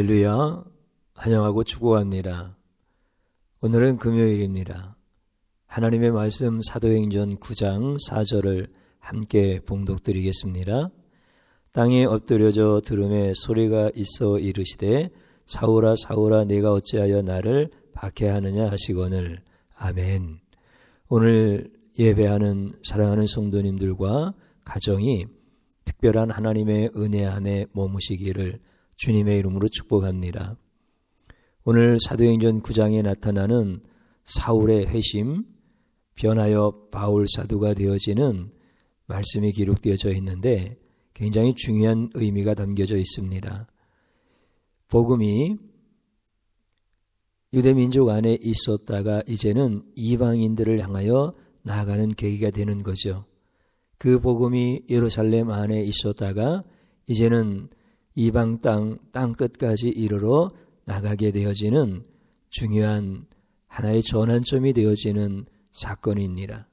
할렐루야, 환영하고 축복합니다. 오늘은 금요일입니다. 하나님의 말씀 사도행전 9장 4절을 함께 봉독드리겠습니다. 땅에 엎드려져 들음에 소리가 있어 이르시되 사울아 사울아 네가 어찌하여 나를 박해하느냐 하시거늘. 아멘. 오늘 예배하는 사랑하는 성도님들과 가정이 특별한 하나님의 은혜 안에 머무시기를 주님의 이름으로 축복합니다. 오늘 사도행전 9장에 나타나는 사울의 회심, 변하여 바울 사도가 되어지는 말씀이 기록되어져 있는데 굉장히 중요한 의미가 담겨져 있습니다. 복음이 유대민족 안에 있었다가 이제는 이방인들을 향하여 나아가는 계기가 되는 거죠. 그 복음이 예루살렘 안에 있었다가 이제는 이방 땅 끝까지 이르러 나가게 되어지는 중요한 하나의 전환점이 되어지는 사건입니다.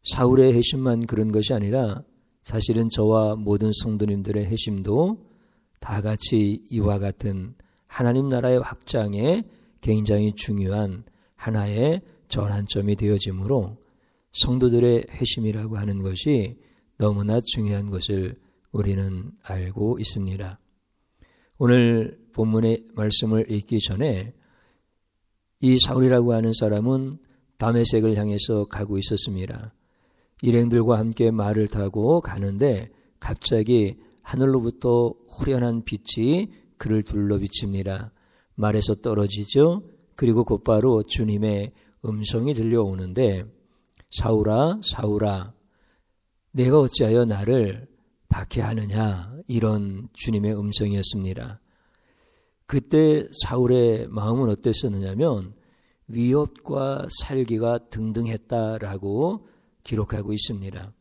사울의 회심만 그런 것이 아니라 사실은 저와 모든 성도님들의 회심도 다 같이 이와 같은 하나님 나라의 확장에 굉장히 중요한 하나의 전환점이 되어지므로 성도들의 회심이라고 하는 것이 너무나 중요한 것을 우리는 알고 있습니다. 오늘 본문의 말씀을 읽기 전에 이 사울이라고 하는 사람은 다메섹을 향해서 가고 있었습니다. 일행들과 함께 말을 타고 가는데 갑자기 하늘로부터 호련한 빛이 그를 둘러 비칩니다. 말에서 떨어지죠. 그리고 곧바로 주님의 음성이 들려오는데 사울아 사울아 내가 어찌하여 나를 박해하느냐, 이런 주님의 음성이었습니다. 그때 사울의 마음은 어땠었느냐면 위협과 살기가 등등했다라고 기록하고 있습니다.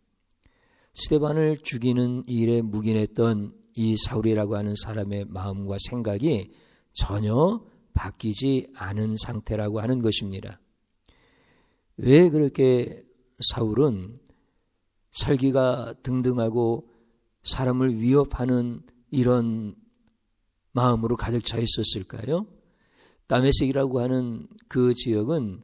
스데반을 죽이는 일에 묵인했던 이 사울이라고 하는 사람의 마음과 생각이 전혀 바뀌지 않은 상태라고 하는 것입니다. 왜 그렇게 사울은 살기가 등등하고 사람을 위협하는 이런 마음으로 가득 차 있었을까요? 다메섹이라고 하는 그 지역은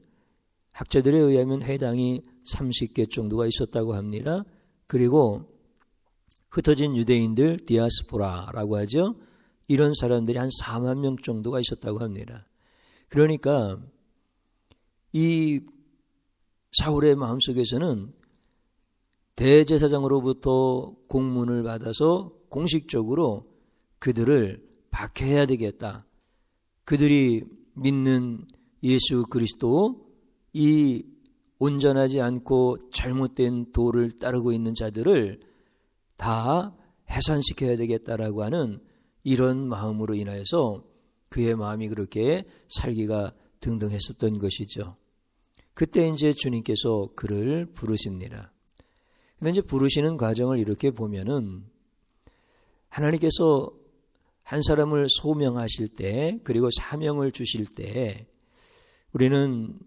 학자들에 의하면 회당이 30개 정도가 있었다고 합니다. 그리고 흩어진 유대인들 디아스포라라고 하죠. 이런 사람들이 한 4만 명 정도가 있었다고 합니다. 그러니까 이 사울의 마음속에서는 대제사장으로부터 공문을 받아서 공식적으로 그들을 박해해야 되겠다. 그들이 믿는 예수 그리스도, 이 온전하지 않고 잘못된 도를 따르고 있는 자들을 다 해산시켜야 되겠다라고 하는 이런 마음으로 인하여서 그의 마음이 그렇게 살기가 등등했었던 것이죠. 그때 이제 주님께서 그를 부르십니다. 근데 이제 부르시는 과정을 이렇게 보면은 하나님께서 한 사람을 소명하실 때, 그리고 사명을 주실 때 우리는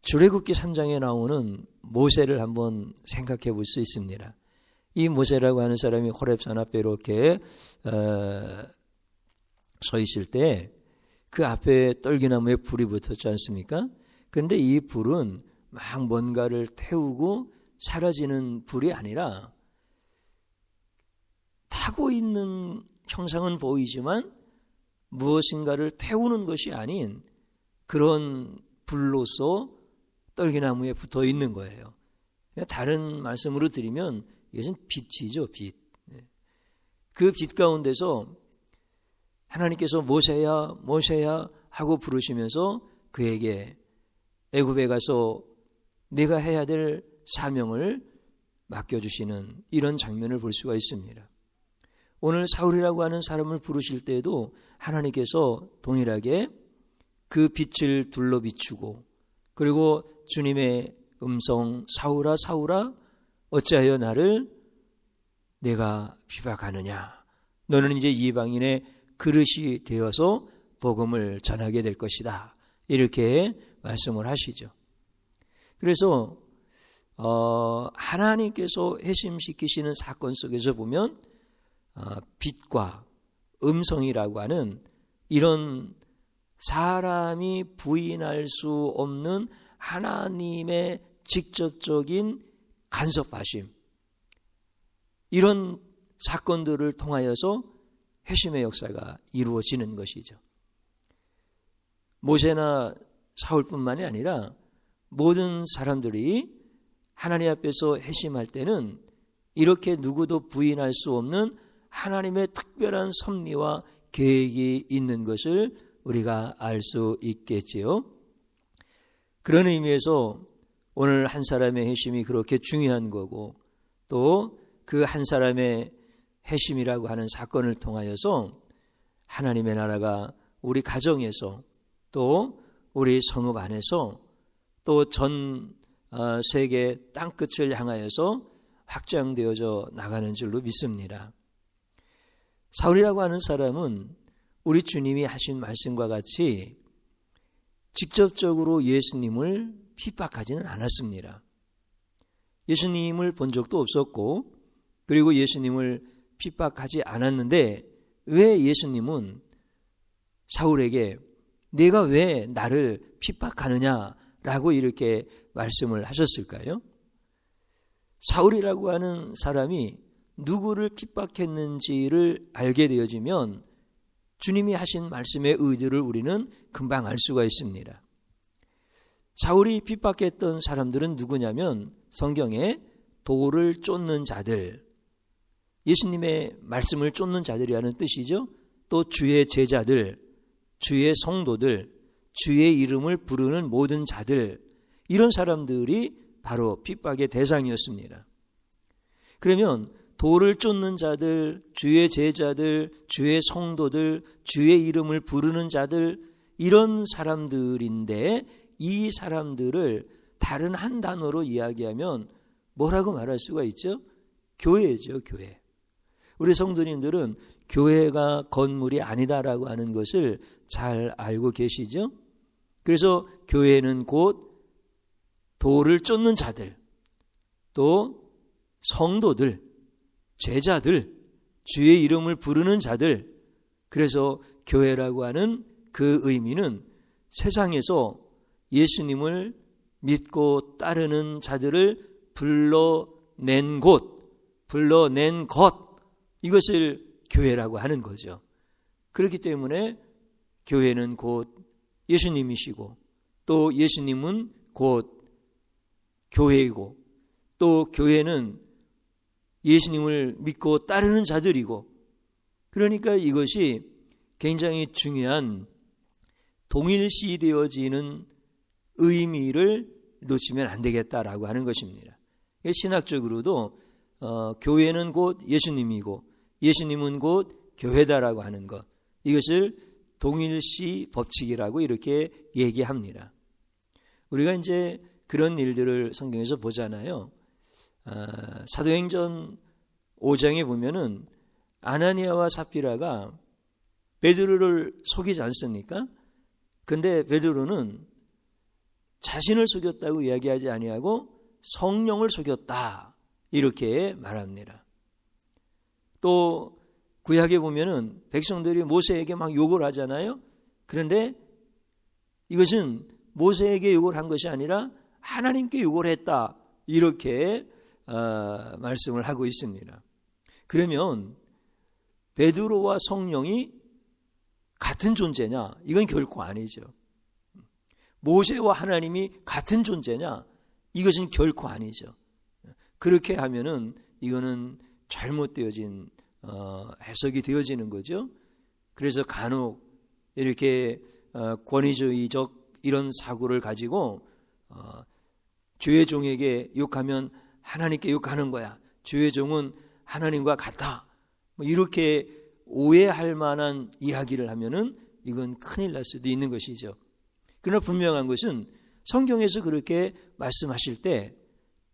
출애굽기 3장에 나오는 모세를 한번 생각해 볼 수 있습니다. 이 모세라고 하는 사람이 호렙산 앞에 이렇게 서 있을 때 그 앞에 떨기나무에 불이 붙었지 않습니까? 그런데 이 불은 막 뭔가를 태우고 사라지는 불이 아니라 타고 있는 형상은 보이지만 무엇인가를 태우는 것이 아닌 그런 불로서 떨기나무에 붙어 있는 거예요. 다른 말씀으로 드리면 이것은 빛이죠, 빛. 그 빛 가운데서 하나님께서 모세야 모세야 하고 부르시면서 그에게 애굽에 가서 네가 해야 될 사명을 맡겨주시는 이런 장면을 볼 수가 있습니다. 오늘 사울이라고 하는 사람을 부르실 때에도 하나님께서 동일하게 그 빛을 둘러 비추고, 그리고 주님의 음성 사울아 사울아 어찌하여 나를 내가 비박하느냐, 너는 이제 이방인의 그릇이 되어서 복음을 전하게 될 것이다, 이렇게 말씀을 하시죠. 그래서 하나님께서 회심시키시는 사건 속에서 보면 빛과 음성이라고 하는 이런 사람이 부인할 수 없는 하나님의 직접적인 간섭하심, 이런 사건들을 통하여서 회심의 역사가 이루어지는 것이죠. 모세나 사울뿐만이 아니라 모든 사람들이 하나님 앞에서 회심할 때는 이렇게 누구도 부인할 수 없는 하나님의 특별한 섭리와 계획이 있는 것을 우리가 알 수 있겠지요. 그런 의미에서 오늘 한 사람의 회심이 그렇게 중요한 거고, 또 그 한 사람의 회심이라고 하는 사건을 통하여서 하나님의 나라가 우리 가정에서, 또 우리 성읍 안에서, 또 전 세계 땅끝을 향하여서 확장되어져 나가는 줄로 믿습니다. 사울이라고 하는 사람은 우리 주님이 하신 말씀과 같이 직접적으로 예수님을 핍박하지는 않았습니다. 예수님을 본 적도 없었고, 그리고 예수님을 핍박하지 않았는데 왜 예수님은 사울에게 네가 왜 나를 핍박하느냐라고 이렇게 말씀을 하셨을까요? 사울이라고 하는 사람이 누구를 핍박했는지를 알게 되어지면 주님이 하신 말씀의 의도를 우리는 금방 알 수가 있습니다. 사울이 핍박했던 사람들은 누구냐면 성경에 돌을 쫓는 자들, 예수님의 말씀을 쫓는 자들이라는 뜻이죠. 또 주의 제자들, 주의 성도들, 주의 이름을 부르는 모든 자들, 이런 사람들이 바로 핍박의 대상이었습니다. 그러면 돌을 쫓는 자들, 주의 제자들, 주의 성도들, 주의 이름을 부르는 자들, 이런 사람들인데 이 사람들을 다른 한 단어로 이야기하면 뭐라고 말할 수가 있죠? 교회죠, 교회. 우리 성도님들은 교회가 건물이 아니다라고 하는 것을 잘 알고 계시죠? 그래서 교회는 곧 돌을 쫓는 자들, 또 성도들, 제자들, 주의 이름을 부르는 자들, 그래서 교회라고 하는 그 의미는 세상에서 예수님을 믿고 따르는 자들을 불러낸 곳, 불러낸 것, 이것을 교회라고 하는 거죠. 그렇기 때문에 교회는 곧 예수님이시고, 또 예수님은 곧 교회이고, 또 교회는 예수님을 믿고 따르는 자들이고, 그러니까 이것이 굉장히 중요한 동일시되어지는 의미를 놓치면 안 되겠다라고 하는 것입니다. 신학적으로도 교회는 곧 예수님이고 예수님은 곧 교회다라고 하는 것, 이것을 동일시 법칙이라고 이렇게 얘기합니다. 우리가 이제 그런 일들을 성경에서 보잖아요. 사도행전 5장에 보면은 아나니아와 삽비라가 베드로를 속이지 않습니까? 근데 베드로는 자신을 속였다고 이야기하지 아니하고 성령을 속였다, 이렇게 말합니다. 또 구약에 보면은 백성들이 모세에게 막 욕을 하잖아요. 그런데 이것은 모세에게 욕을 한 것이 아니라 하나님께 욕을 했다, 이렇게 말씀을 하고 있습니다. 그러면 베드로와 성령이 같은 존재냐? 이건 결코 아니죠. 모세와 하나님이 같은 존재냐? 이것은 결코 아니죠. 그렇게 하면은 이거는 잘못되어진 해석이 되어지는 거죠. 그래서 간혹 이렇게 권위주의적 이런 사고를 가지고 주의 종에게 욕하면 하나님께 욕하는 거야, 주의 종은 하나님과 같아, 뭐 이렇게 오해할 만한 이야기를 하면은 이건 큰일 날 수도 있는 것이죠. 그러나 분명한 것은 성경에서 그렇게 말씀하실 때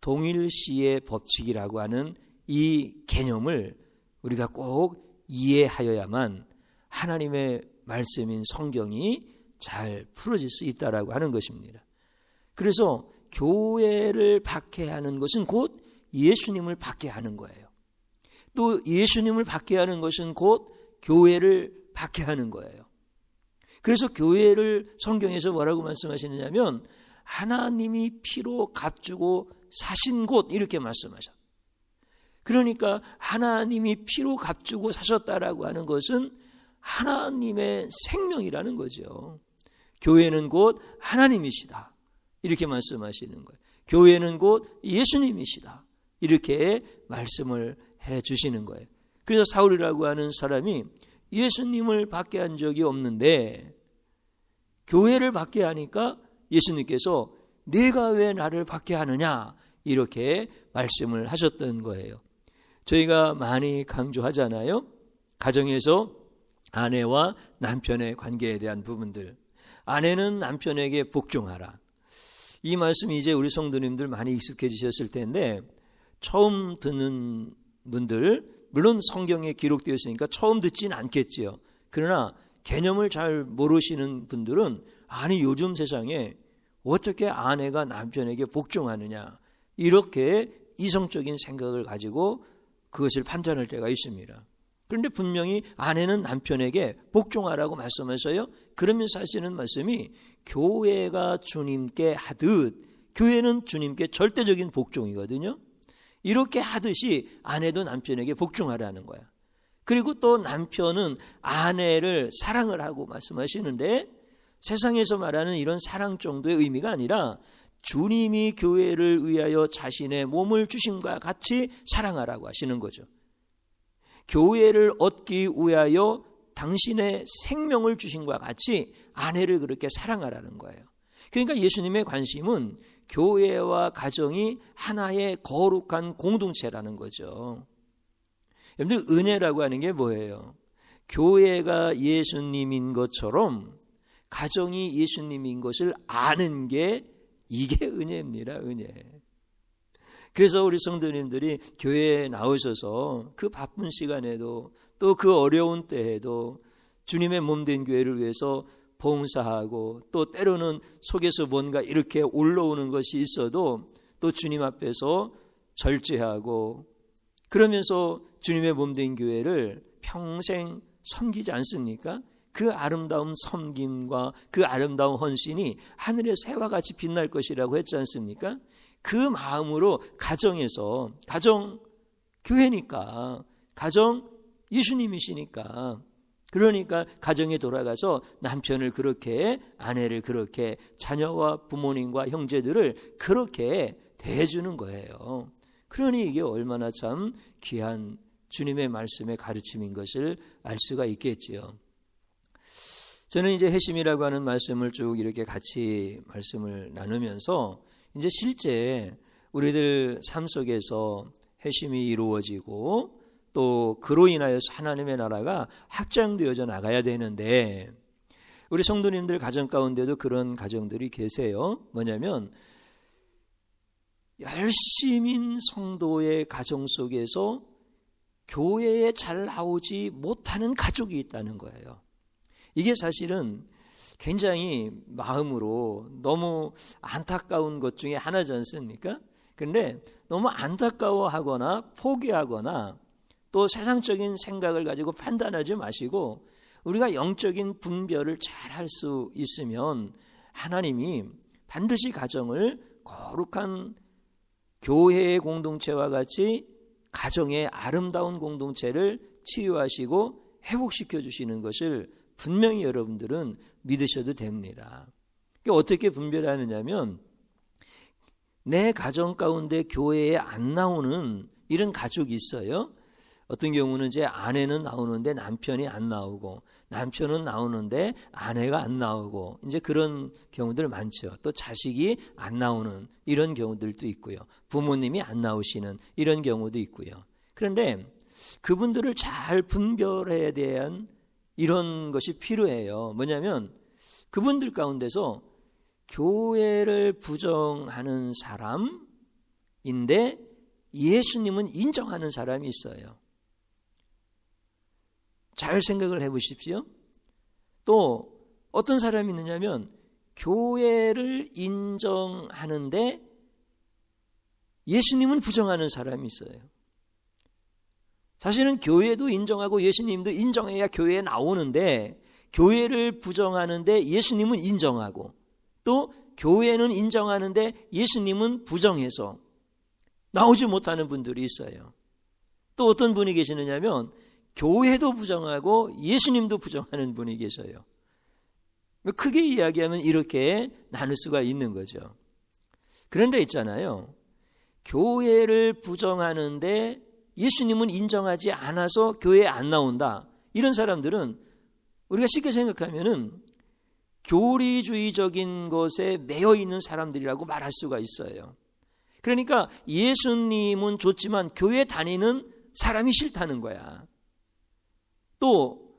동일시의 법칙이라고 하는 이 개념을 우리가 꼭 이해하여야만 하나님의 말씀인 성경이 잘 풀어질 수 있다라고 하는 것입니다. 그래서 교회를 박해하는 것은 곧 예수님을 박해하는 거예요. 또 예수님을 박해하는 것은 곧 교회를 박해하는 거예요. 그래서 교회를 성경에서 뭐라고 말씀하시느냐면 하나님이 피로 값주고 사신 곳 이렇게 말씀하셔. 그러니까 하나님이 피로 값주고 사셨다라고 하는 것은 하나님의 생명이라는 거죠. 교회는 곧 하나님이시다 이렇게 말씀하시는 거예요. 교회는 곧 예수님이시다 이렇게 말씀을 해 주시는 거예요. 그래서 사울이라고 하는 사람이 예수님을 박해한 적이 없는데 교회를 박해하니까 예수님께서 네가 왜 나를 박해하느냐 이렇게 말씀을 하셨던 거예요. 저희가 많이 강조하잖아요. 가정에서 아내와 남편의 관계에 대한 부분들. 아내는 남편에게 복종하라. 이 말씀이 이제 우리 성도님들 많이 익숙해지셨을 텐데 처음 듣는 분들 물론 성경에 기록되어 있으니까 처음 듣지는 않겠지요. 그러나 개념을 잘 모르시는 분들은 아니 요즘 세상에 어떻게 아내가 남편에게 복종하느냐 이렇게 이성적인 생각을 가지고 그것을 판단할 때가 있습니다. 그런데 분명히 아내는 남편에게 복종하라고 말씀하셔요. 그러면서 하시는 말씀이 교회가 주님께 하듯 교회는 주님께 절대적인 복종이거든요. 이렇게 하듯이 아내도 남편에게 복종하라는 거야. 그리고 또 남편은 아내를 사랑을 하고 말씀하시는데 세상에서 말하는 이런 사랑 정도의 의미가 아니라 주님이 교회를 위하여 자신의 몸을 주심과 같이 사랑하라고 하시는 거죠. 교회를 얻기 위하여 당신의 생명을 주심과 같이 아내를 그렇게 사랑하라는 거예요. 그러니까 예수님의 관심은 교회와 가정이 하나의 거룩한 공동체라는 거죠. 여러분들 은혜라고 하는 게 뭐예요? 교회가 예수님인 것처럼 가정이 예수님인 것을 아는 게 이게 은혜입니다. 은혜. 그래서 우리 성도님들이 교회에 나오셔서 그 바쁜 시간에도 또 그 어려운 때에도 주님의 몸된 교회를 위해서 봉사하고 또 때로는 속에서 뭔가 이렇게 올라오는 것이 있어도 또 주님 앞에서 절제하고 그러면서 주님의 몸된 교회를 평생 섬기지 않습니까? 그 아름다운 섬김과 그 아름다운 헌신이 하늘의 새와 같이 빛날 것이라고 했지 않습니까? 그 마음으로 가정에서 가정 교회니까 가정 예수님이시니까 그러니까 가정에 돌아가서 남편을 그렇게 아내를 그렇게 자녀와 부모님과 형제들을 그렇게 대해주는 거예요. 그러니 이게 얼마나 참 귀한 주님의 말씀의 가르침인 것을 알 수가 있겠지요. 저는 이제 회심이라고 하는 말씀을 쭉 이렇게 같이 말씀을 나누면서 이제 실제 우리들 삶 속에서 회심이 이루어지고 또 그로 인하여서 하나님의 나라가 확장되어져 나가야 되는데 우리 성도님들 가정 가운데도 그런 가정들이 계세요. 뭐냐면 열심인 성도의 가정 속에서 교회에 잘 나오지 못하는 가족이 있다는 거예요. 이게 사실은 굉장히 마음으로 너무 안타까운 것 중에 하나지 않습니까? 그런데 너무 안타까워하거나 포기하거나 또 세상적인 생각을 가지고 판단하지 마시고 우리가 영적인 분별을 잘 할 수 있으면 하나님이 반드시 가정을 거룩한 교회의 공동체와 같이 가정의 아름다운 공동체를 치유하시고 회복시켜 주시는 것을 분명히 여러분들은 믿으셔도 됩니다. 어떻게 분별하느냐면 내 가정 가운데 교회에 안 나오는 이런 가족이 있어요. 어떤 경우는 이제 아내는 나오는데 남편이 안 나오고 남편은 나오는데 아내가 안 나오고 이제 그런 경우들 많죠. 또 자식이 안 나오는 이런 경우들도 있고요. 부모님이 안 나오시는 이런 경우도 있고요. 그런데 그분들을 잘 분별해야 대한 이런 것이 필요해요. 뭐냐면 그분들 가운데서 교회를 부정하는 사람인데 예수님은 인정하는 사람이 있어요. 잘 생각을 해보십시오. 또 어떤 사람이 있느냐면 교회를 인정하는데 예수님은 부정하는 사람이 있어요. 사실은 교회도 인정하고 예수님도 인정해야 교회에 나오는데, 교회를 부정하는데 예수님은 인정하고, 또 교회는 인정하는데 예수님은 부정해서 나오지 못하는 분들이 있어요. 또 어떤 분이 계시느냐면 교회도 부정하고 예수님도 부정하는 분이 계셔요. 크게 이야기하면 이렇게 나눌 수가 있는 거죠. 그런데 있잖아요, 교회를 부정하는데 예수님은 인정하지 않아서 교회에 안 나온다, 이런 사람들은 우리가 쉽게 생각하면은 교리주의적인 것에 매여 있는 사람들이라고 말할 수가 있어요. 그러니까 예수님은 좋지만 교회 다니는 사람이 싫다는 거야. 또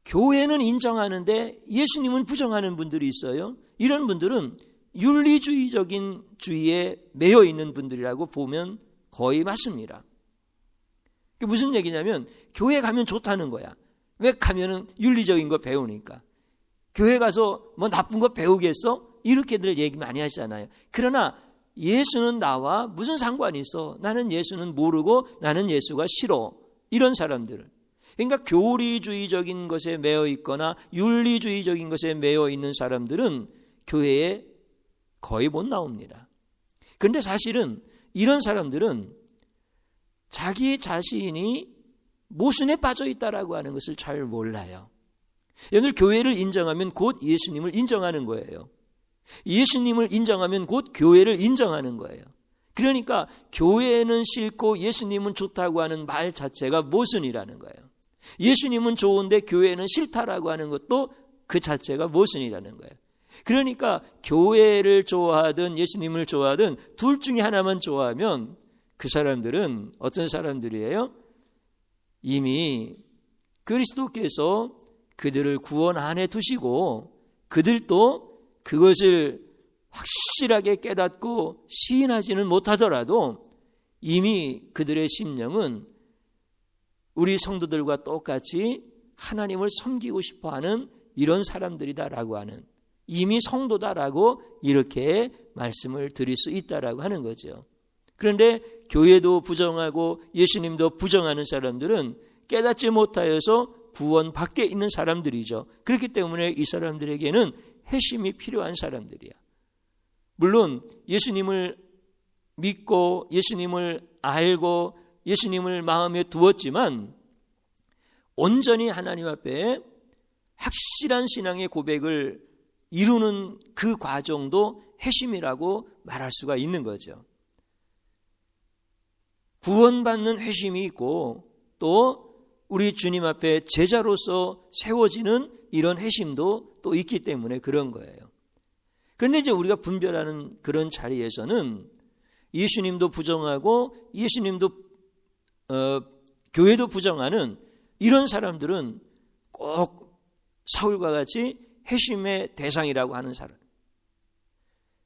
교회는 인정하는데 예수님은 부정하는 분들이 있어요. 이런 분들은 윤리주의적인 주의에 매여 있는 분들이라고 보면 거의 맞습니다. 그게 무슨 얘기냐면 교회 가면 좋다는 거야. 왜 가면은 윤리적인 거 배우니까. 교회 가서 뭐 나쁜 거 배우겠어? 이렇게들 얘기 많이 하시잖아요. 그러나 예수는 나와 무슨 상관이 있어? 나는 예수는 모르고 나는 예수가 싫어. 이런 사람들. 그러니까 교리주의적인 것에 매여 있거나 윤리주의적인 것에 매여 있는 사람들은 교회에 거의 못 나옵니다. 그런데 사실은 이런 사람들은 자기 자신이 모순에 빠져 있다라고 하는 것을 잘 몰라요. 여러분들, 교회를 인정하면 곧 예수님을 인정하는 거예요. 예수님을 인정하면 곧 교회를 인정하는 거예요. 그러니까 교회는 싫고 예수님은 좋다고 하는 말 자체가 모순이라는 거예요. 예수님은 좋은데 교회는 싫다라고 하는 것도 그 자체가 모순이라는 거예요. 그러니까 교회를 좋아하든 예수님을 좋아하든 둘 중에 하나만 좋아하면 그 사람들은 어떤 사람들이에요? 이미 그리스도께서 그들을 구원 안에 두시고 그들도 그것을 확실하게 깨닫고 시인하지는 못하더라도 이미 그들의 심령은 우리 성도들과 똑같이 하나님을 섬기고 싶어하는 이런 사람들이다라고 하는, 이미 성도다라고 이렇게 말씀을 드릴 수 있다라고 하는 거죠. 그런데 교회도 부정하고 예수님도 부정하는 사람들은 깨닫지 못하여서 구원 밖에 있는 사람들이죠. 그렇기 때문에 이 사람들에게는 회심이 필요한 사람들이야. 물론 예수님을 믿고 예수님을 알고 예수님을 마음에 두었지만 온전히 하나님 앞에 확실한 신앙의 고백을 이루는 그 과정도 회심이라고 말할 수가 있는 거죠. 구원받는 회심이 있고 또 우리 주님 앞에 제자로서 세워지는 이런 회심도 또 있기 때문에 그런 거예요. 그런데 이제 우리가 분별하는 그런 자리에서는 예수님도 부정하고 예수님도 교회도 부정하는 이런 사람들은 꼭 사울과 같이 회심의 대상이라고 하는 사람.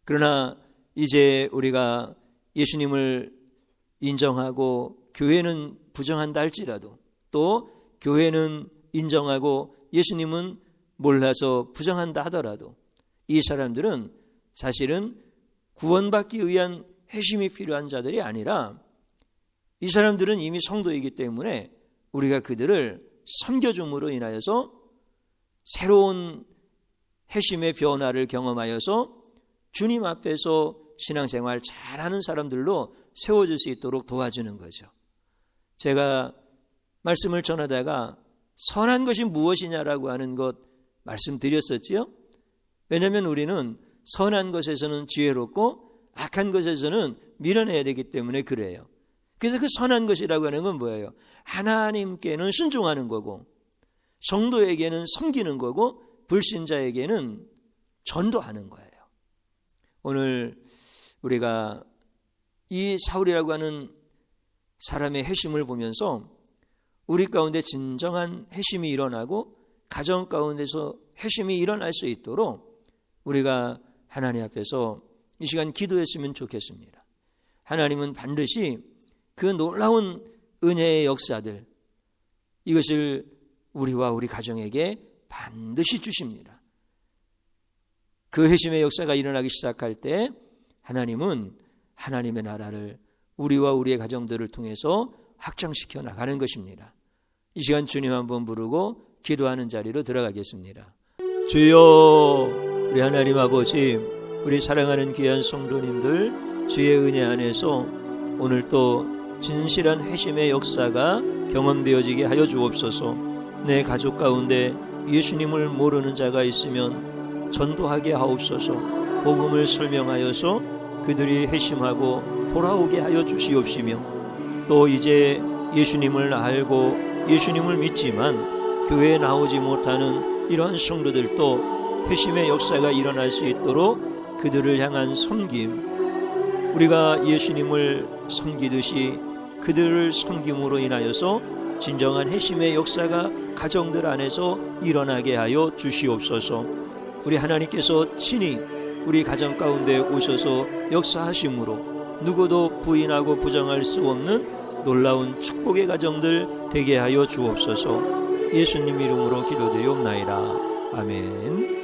그러나 이제 우리가 예수님을 인정하고 교회는 부정한다 할지라도 또 교회는 인정하고 예수님은 몰라서 부정한다 하더라도 이 사람들은 사실은 구원받기 위한 회심이 필요한 자들이 아니라 이 사람들은 이미 성도이기 때문에 우리가 그들을 섬겨줌으로 인하여서 새로운 회심의 변화를 경험하여서 주님 앞에서 신앙생활 잘하는 사람들로 세워줄 수 있도록 도와주는 거죠. 제가 말씀을 전하다가 선한 것이 무엇이냐라고 하는 것 말씀드렸었지요. 왜냐하면 우리는 선한 것에서는 지혜롭고 악한 것에서는 밀어내야 되기 때문에 그래요. 그래서 그 선한 것이라고 하는 건 뭐예요? 하나님께는 순종하는 거고 성도에게는 섬기는 거고 불신자에게는 전도하는 거예요. 오늘 우리가 이 사울이라고 하는 사람의 회심을 보면서 우리 가운데 진정한 회심이 일어나고 가정 가운데서 회심이 일어날 수 있도록 우리가 하나님 앞에서 이 시간 기도했으면 좋겠습니다. 하나님은 반드시 그 놀라운 은혜의 역사들 이것을 우리와 우리 가정에게 반드시 주십니다. 그 회심의 역사가 일어나기 시작할 때 하나님은 하나님의 나라를 우리와 우리의 가정들을 통해서 확장시켜 나가는 것입니다. 이 시간 주님 한번 부르고 기도하는 자리로 들어가겠습니다. 주여, 우리 하나님 아버지, 우리 사랑하는 귀한 성도님들 주의 은혜 안에서 오늘 또 진실한 회심의 역사가 경험되어지게 하여 주옵소서. 내 가족 가운데 예수님을 모르는 자가 있으면 전도하게 하옵소서. 복음을 설명하여서 그들이 회심하고 돌아오게 하여 주시옵시며, 또 이제 예수님을 알고 예수님을 믿지만 교회에 나오지 못하는 이러한 성도들도 회심의 역사가 일어날 수 있도록 그들을 향한 섬김, 우리가 예수님을 섬기듯이 그들을 섬김으로 인하여서 진정한 회심의 역사가 가정들 안에서 일어나게 하여 주시옵소서. 우리 하나님께서 친히 우리 가정 가운데 오셔서 역사하심으로 누구도 부인하고 부정할 수 없는 놀라운 축복의 가정들 되게 하여 주옵소서. 예수님 이름으로 기도드리옵나이다. 아멘.